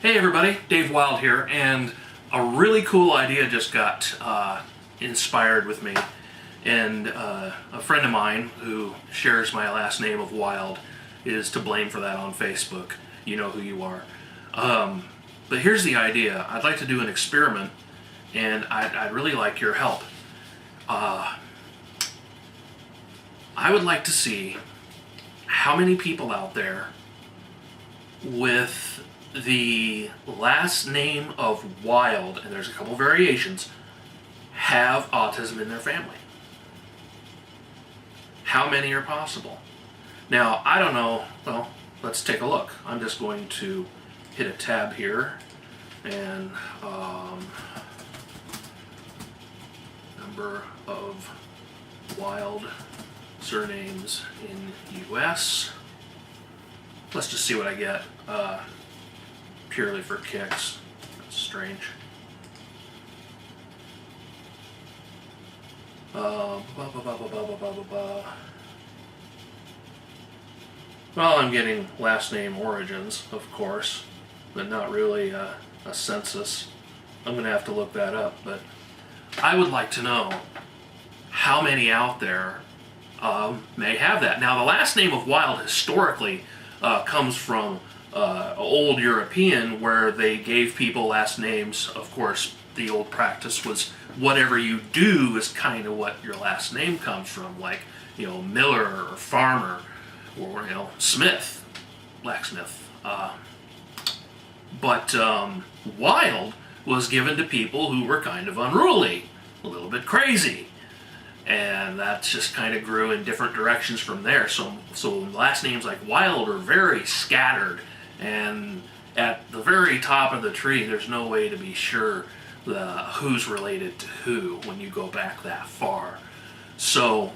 Hey everybody, Dave Wilde here, and a really cool idea just got inspired with me. And a friend of mine who shares my last name of Wilde is to blame for that on Facebook. You know who you are. But here's the idea. I'd like to do an experiment, and I'd really like your help. I would like to see how many people out there with the last name of Wilde, and there's a couple variations, have autism in their family. How many are possible? Now, I don't know. Well, let's take a look. I'm just going to hit a tab here, and number of Wilde surnames in U.S. Let's just see what I get. Purely for kicks. That's strange. Well, I'm getting last name origins, of course, but not really a census. I'm going to have to look that up, but I would like to know how many out there may have that. Now, the last name of Wilde historically comes from old European, where they gave people last names. Of course, the old practice was whatever you do is kind of what your last name comes from, like, you know, Miller or Farmer, or, you know, Smith, blacksmith. But Wilde was given to people who were kind of unruly, a little bit crazy. And that just kind of grew in different directions from there. So last names like Wilde are very scattered, and at the very top of the tree, there's no way to be sure who's related to who when you go back that far. So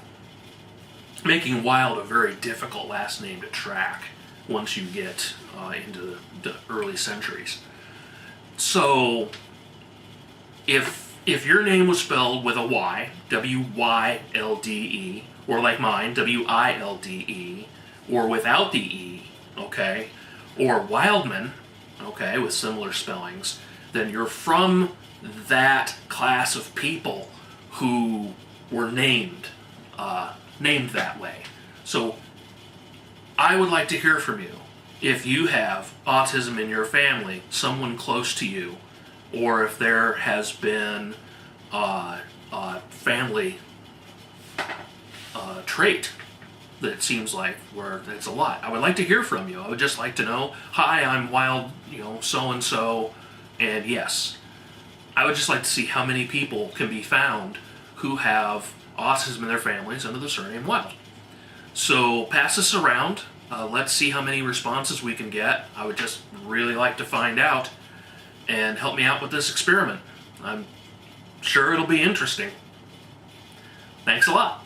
making Wilde a very difficult last name to track once you get into the early centuries. So if your name was spelled with a Y, W-Y-L-D-E, or like mine, W-I-L-D-E, or without the E, okay, or Wildman, okay, with similar spellings, then you're from that class of people who were named that way. So I would like to hear from you. If you have autism in your family, someone close to you, or if there has been a family trait that seems like where it's a lot, I would like to hear from you. I would just like to know, hi, I'm Wilde, you know, so-and-so, and yes, I would just like to see how many people can be found who have autism in their families under the surname Wilde. So pass this around. Let's see how many responses we can get. I would just really like to find out, and help me out with this experiment. I'm sure it'll be interesting. Thanks a lot.